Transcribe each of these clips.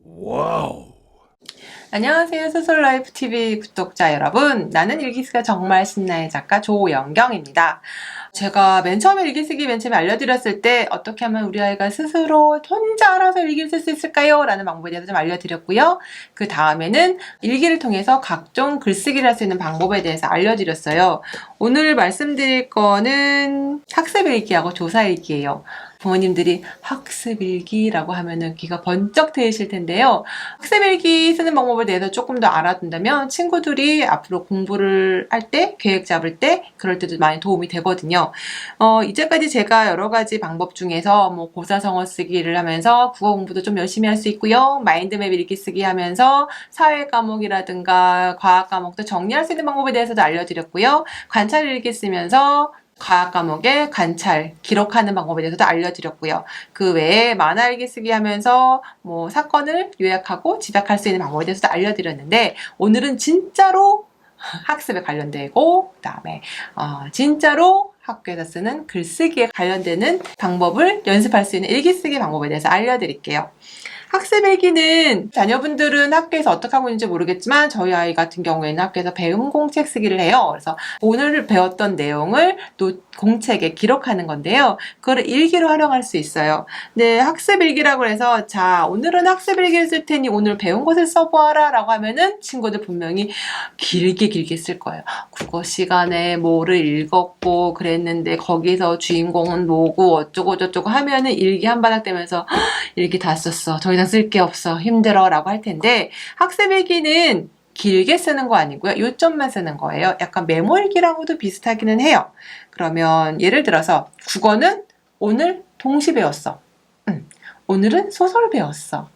와우. 안녕하세요. 소설라이프TV 구독자 여러분. 나는 일기쓰기가 정말 신나의 작가 조연경입니다. 제가 맨 처음에 일기쓰기 맨 처음에 알려드렸을 때 어떻게 하면 우리 아이가 스스로 혼자 알아서 일기를 쓸 수 있을까요? 라는 방법에 대해서 좀 알려드렸고요. 그 다음에는 일기를 통해서 각종 글쓰기를 할 수 있는 방법에 대해서 알려드렸어요. 오늘 말씀드릴 거는 학습일기하고 조사일기예요. 부모님들이 학습일기라고 하면은 귀가 번쩍 트이실 텐데요. 학습일기 쓰는 방법에 대해서 조금 더 알아둔다면 친구들이 앞으로 공부를 할 때, 계획 잡을 때, 그럴 때도 많이 도움이 되거든요. 이제까지 제가 여러 가지 방법 중에서 뭐 고사성어 쓰기를 하면서 국어 공부도 좀 열심히 할 수 있고요. 마인드맵 읽기 쓰기 하면서 사회 과목이라든가 과학 과목도 정리할 수 있는 방법에 대해서도 알려드렸고요. 관찰 일기 쓰면서 과학 과목의 관찰, 기록하는 방법에 대해서도 알려드렸고요. 그 외에 만화 일기 쓰기 하면서 뭐 사건을 요약하고 집약할 수 있는 방법에 대해서도 알려드렸는데 오늘은 진짜로 학습에 관련되고 그다음에 진짜로 학교에서 쓰는 글쓰기에 관련되는 방법을 연습할 수 있는 일기 쓰기 방법에 대해서 알려드릴게요. 학습일기는 자녀분들은 학교에서 어떻게 하고 있는지 모르겠지만 저희 아이 같은 경우에는 학교에서 배움 공책 쓰기를 해요. 그래서 오늘 배웠던 내용을 또 공책에 기록하는 건데요. 그거를 일기로 활용할 수 있어요. 네, 학습일기라고 해서 자, 오늘은 학습일기를 쓸 테니 오늘 배운 것을 써보아라 라고 하면은 친구들 분명히 길게 쓸 거예요. 국어 시간에 뭐를 읽었고 그랬는데 거기서 주인공은 뭐고 어쩌고 저쩌고 하면은 일기 한 바닥 떼면서 일기 다 썼어. 더 이상 쓸 게 없어. 힘들어. 라고 할 텐데 학습일기는 길게 쓰는 거 아니고요. 요점만 쓰는 거예요. 약간 메모일기랑도 비슷하기는 해요. 그러면 예를 들어서 국어는 오늘 동시 배웠어. 오늘은 소설 배웠어.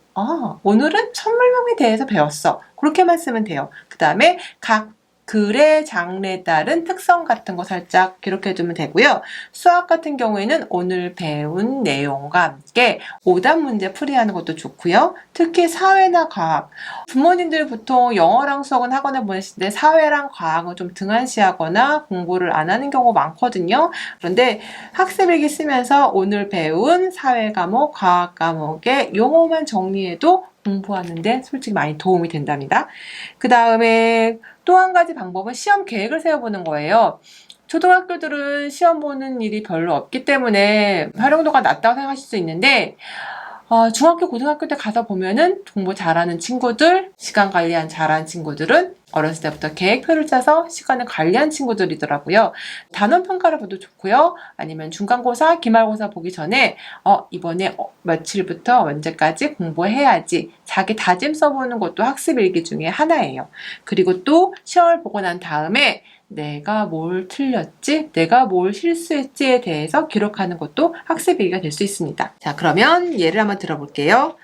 오늘은 천물명에 대해서 배웠어. 그렇게만 쓰면 돼요. 그 다음에 각 글의 장르에 따른 특성 같은 거 살짝 기록해주면 되고요. 수학 같은 경우에는 오늘 배운 내용과 함께 오답 문제 풀이하는 것도 좋고요. 특히 사회나 과학. 부모님들 보통 영어랑 수학은 학원에 보내실 때 사회랑 과학은 좀 등한시하거나 공부를 안 하는 경우가 많거든요. 그런데 학습일기 쓰면서 오늘 배운 사회 과목, 과학 과목의 용어만 정리해도 공부하는데 솔직히 많이 도움이 된답니다. 그 다음에 또 한 가지 방법은 시험 계획을 세워보는 거예요. 초등학교들은 시험 보는 일이 별로 없기 때문에 활용도가 낮다고 생각하실 수 있는데 중학교, 고등학교 때 가서 보면은 공부 잘하는 친구들, 시간 관리 잘하는 친구들은 어렸을 때부터 계획표를 짜서 시간을 관리한 친구들이더라고요. 단원 평가를 봐도 좋고요. 아니면 중간고사, 기말고사 보기 전에 이번에 며칠부터 언제까지 공부해야지 자기 다짐 써보는 것도 학습일기 중에 하나예요. 그리고 또 시험을 보고 난 다음에 내가 뭘 틀렸지? 내가 뭘 실수했지에 대해서 기록하는 것도 학습일기가 될 수 있습니다. 자, 그러면 예를 한번 들어볼게요.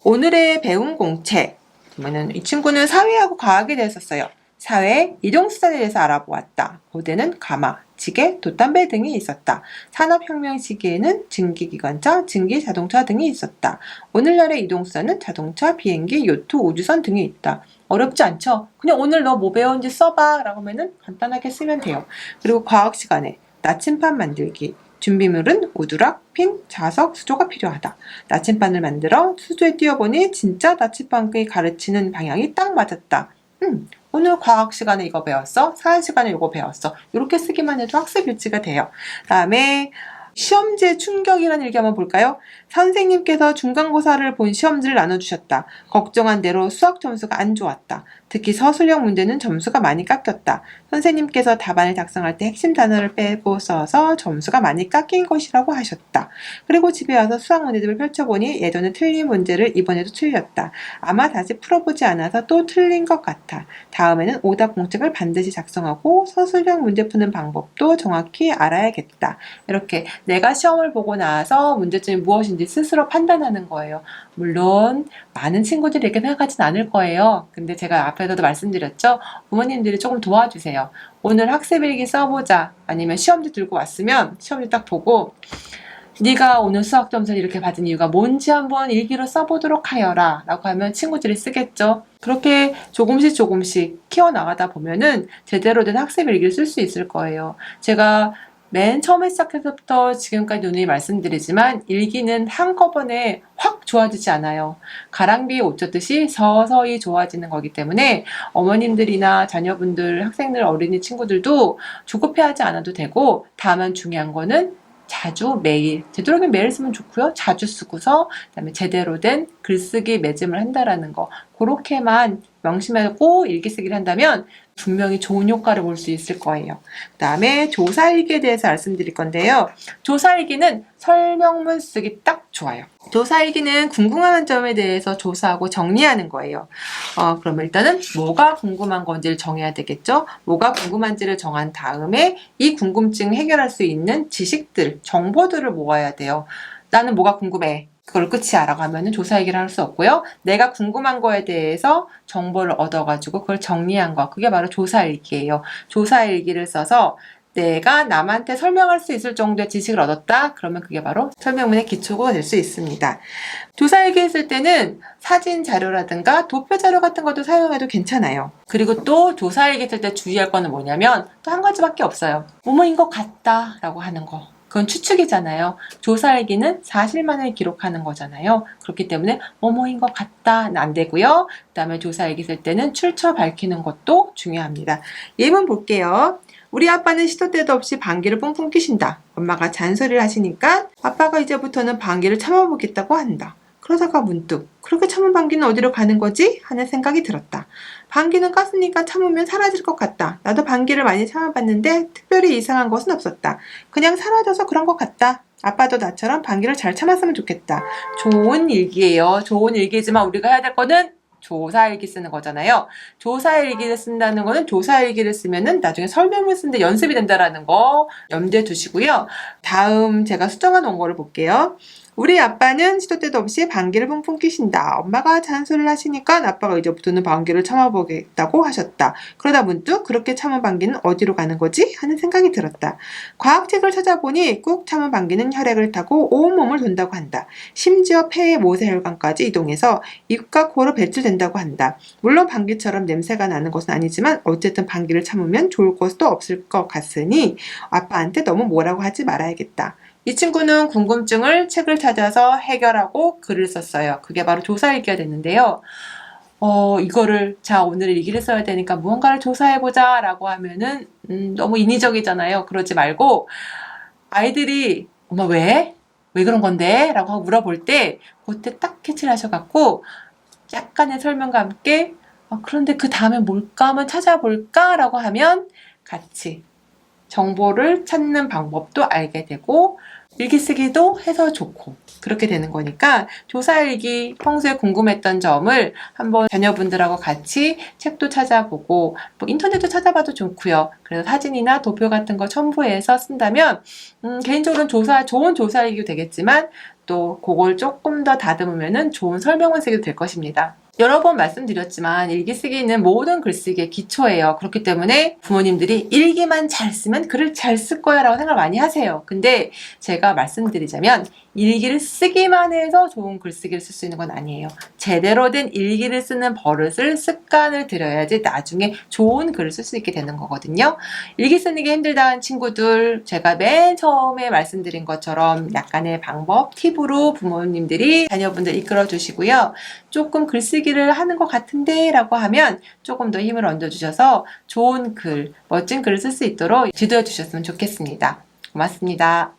오늘의 배운 공책. 그러면은 이 친구는 사회하고 과학에 대해서 써요. 사회, 이동수단에 대해서 알아보았다. 고대는 가마, 지게, 돛담배 등이 있었다. 산업혁명 시기에는 증기기관차, 증기자동차 등이 있었다. 오늘날의 이동수단은 자동차, 비행기, 요트, 우주선 등이 있다. 어렵지 않죠? 그냥 오늘 너 뭐 배웠는지 써봐 라고 하면은 간단하게 쓰면 돼요. 그리고 과학 시간에 나침반 만들기. 준비물은 우드락, 핀, 자석, 수조가 필요하다. 나침반을 만들어 수조에 띄워보니 진짜 나침반이 가르치는 방향이 딱 맞았다. 오늘 과학 시간에 이거 배웠어. 사회 시간에 이거 배웠어. 이렇게 쓰기만 해도 학습 일지가 돼요. 다음에 시험지의 충격이라는 일기 한번 볼까요? 선생님께서 중간고사를 본 시험지를 나눠주셨다. 걱정한 대로 수학 점수가 안 좋았다. 특히 서술형 문제는 점수가 많이 깎였다. 선생님께서 답안을 작성할 때 핵심 단어를 빼고 써서 점수가 많이 깎인 것이라고 하셨다. 그리고 집에 와서 수학 문제집을 펼쳐보니 예전에 틀린 문제를 이번에도 틀렸다. 아마 다시 풀어보지 않아서 또 틀린 것 같아. 다음에는 오답 공책을 반드시 작성하고 서술형 문제 푸는 방법도 정확히 알아야겠다. 이렇게 내가 시험을 보고 나서 문제점이 무엇인지 스스로 판단하는 거예요. 물론 많은 친구들이 이렇게 생각하진 않을 거예요. 근데 제가 앞에서도 말씀드렸죠. 부모님들이 조금 도와주세요. 오늘 학습일기 써보자. 아니면 시험지 들고 왔으면 시험지 딱 보고 네가 오늘 수학 점수를 이렇게 받은 이유가 뭔지 한번 일기로 써보도록 하여라 라고 하면 친구들이 쓰겠죠. 그렇게 조금씩 키워나가다 보면은 제대로 된 학습일기를 쓸 수 있을 거예요. 제가 맨 처음에 시작해서부터 지금까지 누누이 말씀드리지만 일기는 한꺼번에 확 좋아지지 않아요. 가랑비에 옷 젖듯이 서서히 좋아지는 거기 때문에 어머님들이나 자녀분들, 학생들, 어린이 친구들도 조급해하지 않아도 되고, 다만 중요한 거는 자주 매일, 되도록이면 매일 쓰면 좋고요. 자주 쓰고서 그다음에 제대로 된 글쓰기 매짐을 한다라는 거, 그렇게만 명심하고 일기 쓰기를 한다면 분명히 좋은 효과를 볼 수 있을 거예요. 그 다음에 조사일기에 대해서 말씀드릴 건데요. 조사일기는 설명문 쓰기 딱 좋아요. 조사일기는 궁금한 점에 대해서 조사하고 정리하는 거예요. 그러면 일단은 뭐가 궁금한 건지를 정해야 되겠죠. 뭐가 궁금한지를 정한 다음에 이 궁금증 해결할 수 있는 지식들, 정보들을 모아야 돼요. 나는 뭐가 궁금해. 그걸 끝이야 라고 하면 조사일기를 할 수 없고요. 내가 궁금한 거에 대해서 정보를 얻어가지고 그걸 정리한 거, 그게 바로 조사일기예요. 조사일기를 써서 내가 남한테 설명할 수 있을 정도의 지식을 얻었다? 그러면 그게 바로 설명문의 기초가 될 수 있습니다. 조사일기 했을 때는 사진 자료라든가 도표 자료 같은 것도 사용해도 괜찮아요. 그리고 또 조사일기 쓸 때 주의할 거는 뭐냐면 또 한 가지밖에 없어요. 뭐뭐인 것 같다 라고 하는 거. 그건 추측이잖아요. 조사일기는 사실만을 기록하는 거잖아요. 그렇기 때문에 뭐뭐인 것 같다는 안 되고요. 그 다음에 조사일기 쓸 때는 출처 밝히는 것도 중요합니다. 예문 볼게요. 우리 아빠는 시도 때도 없이 방귀를 뿡뿡 뀌신다. 엄마가 잔소리를 하시니까 아빠가 이제부터는 방귀를 참아보겠다고 한다. 그러다가 문득 그렇게 참은 방귀는 어디로 가는 거지? 하는 생각이 들었다. 방귀는 가스니까 참으면 사라질 것 같다. 나도 방귀를 많이 참아봤는데 특별히 이상한 것은 없었다. 그냥 사라져서 그런 것 같다. 아빠도 나처럼 방귀를 잘 참았으면 좋겠다. 좋은 일기예요. 좋은 일기지만 우리가 해야 될 거는 조사일기 쓰는 거잖아요. 조사일기를 쓴다는 거는 조사일기를 쓰면은 나중에 설명을 쓰는데 연습이 된다라는 거 염두에 두시고요. 다음 제가 수정한 원고를 볼게요. 우리 아빠는 시도 때도 없이 방귀를 뿡뿡 뀌신다. 엄마가 잔소리를 하시니까 아빠가 이제부터는 방귀를 참아보겠다고 하셨다. 그러다 문득 그렇게 참은 방귀는 어디로 가는 거지? 하는 생각이 들었다. 과학책을 찾아보니 꾹 참은 방귀는 혈액을 타고 온몸을 돈다고 한다. 심지어 폐의 모세혈관까지 이동해서 입과 코로 배출된다고 한다. 물론 방귀처럼 냄새가 나는 것은 아니지만 어쨌든 방귀를 참으면 좋을 것도 없을 것 같으니 아빠한테 너무 뭐라고 하지 말아야겠다. 이 친구는 궁금증을 책을 찾아서 해결하고 글을 썼어요. 그게 바로 조사일기가 됐는데요. 이거를 자 오늘 일기를 써야 되니까 무언가를 조사해보자 라고 하면은 너무 인위적이잖아요. 그러지 말고 아이들이 엄마 왜? 왜 그런 건데? 라고 하고 물어볼 때 그때 딱 캐치를 하셔갖고 약간의 설명과 함께 그런데 그 다음에 뭘까 한번 찾아볼까? 라고 하면 같이 정보를 찾는 방법도 알게 되고 일기 쓰기도 해서 좋고 그렇게 되는 거니까 조사일기 평소에 궁금했던 점을 한번 자녀분들하고 같이 책도 찾아보고 뭐 인터넷도 찾아봐도 좋고요. 그래서 사진이나 도표 같은 거 첨부해서 쓴다면 개인적으로는 좋은 조사일기도 되겠지만 또 그걸 조금 더 다듬으면 좋은 설명을 쓰기도 될 것입니다. 여러 번 말씀드렸지만 일기 쓰기는 모든 글쓰기의 기초예요. 그렇기 때문에 부모님들이 일기만 잘 쓰면 글을 잘 쓸 거야 라고 생각을 많이 하세요. 근데 제가 말씀드리자면 일기를 쓰기만 해서 좋은 글쓰기를 쓸 수 있는 건 아니에요. 제대로 된 일기를 쓰는 버릇을 습관을 들여야지 나중에 좋은 글을 쓸 수 있게 되는 거거든요. 일기 쓰는 게 힘들다는 친구들 제가 맨 처음에 말씀드린 것처럼 약간의 방법, 팁으로 부모님들이 자녀분들 이끌어 주시고요. 조금 글쓰기를 하는 것 같은데 라고 하면 조금 더 힘을 얹어주셔서 좋은 글, 멋진 글을 쓸 수 있도록 지도해 주셨으면 좋겠습니다. 고맙습니다.